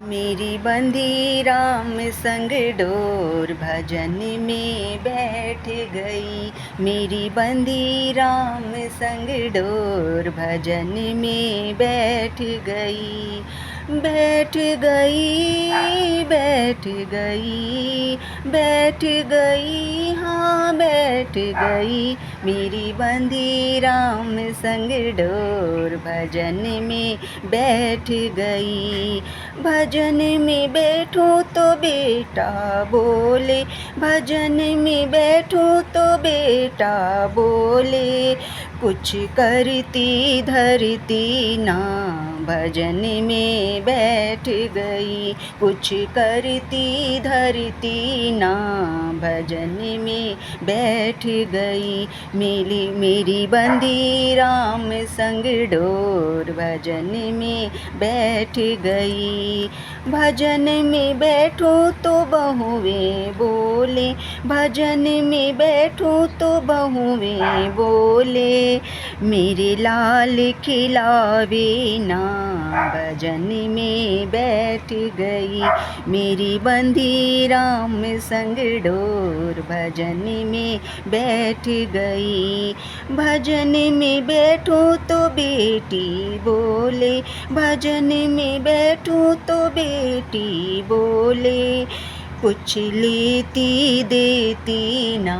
मेरी बंदी राम संग डोर भजन में बैठ गई। मेरी बंदी राम संग डोर भजन में बैठ गई। बैठ गई बैठ गई बैठ गई हाँ बैठ गई। मेरी बंदी राम संग डोर भजन में बैठ गई। भजन में बैठो तो बेटा बोले, भजन में बैठो तो बेटा बोले, कुछ करती धरती ना भजन में बैठ गई। कुछ करती धरती ना भजन में बैठ गई। मेरी बंदी राम संग डोर भजन में बैठ गई। भजन में बैठो तो बहुएं बोले, भजन में बैठो तो बहुएं बोले, मेरे लाल खिलावे ना भजन में बैठ गई। मेरी बंदी राम संग डोर भजन में बैठ गई। भजन में बैठो तो बेटी बोले, भजन में बैठो तो बेटी बोले, कुछ लेती देती ना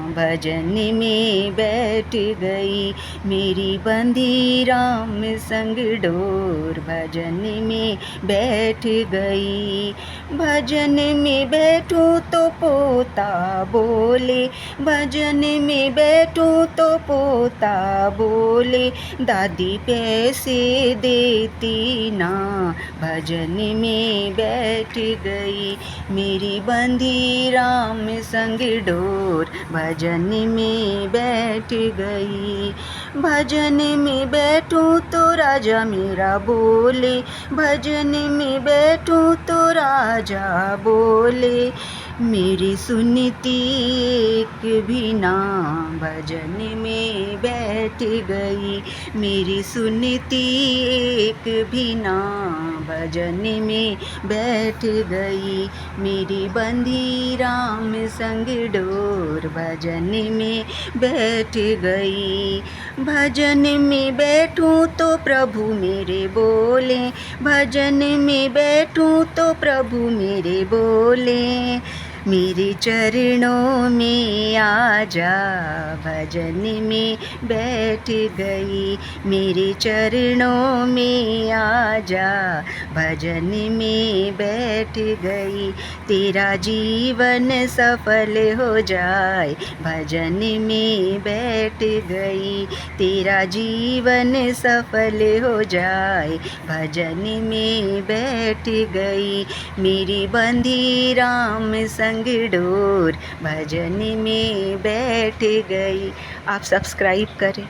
भजन में बैठ गई। मेरी बंदी राम संग डोर भजन में बैठ गई। भजन में बैठो तो पोता बोले, भजन में बैठो तो पोता बोले, दादी पैसे देती ना भजन में बैठ गई। मेरी बंदी राम संग डोर भजन में बैठ गई। भजन में बैठो तो राजा मेरा बोले, भजन में बैठो तो राजा बोले, मेरी सुनती एक भी ना भजन में बैठ गई। मेरी सुनती एक भी ना भजन में बैठ गई। मेरी बंदी राम संग डोर भजन में बैठ गई। भजन में बैठूं तो प्रभु मेरे बोले, भजन में बैठूं तो प्रभु मेरे बोले, मेरे चरणों में आजा भजन में बैठ गई। मेरे चरणों में आजा भजन में बैठ गई। तेरा जीवन सफल हो जाए भजन में बैठ गई। तेरा जीवन सफल हो जाए भजन में बैठ गई। मेरी बंदी राम संग डोर भजन में बैठ गई। आप सब्सक्राइब करें।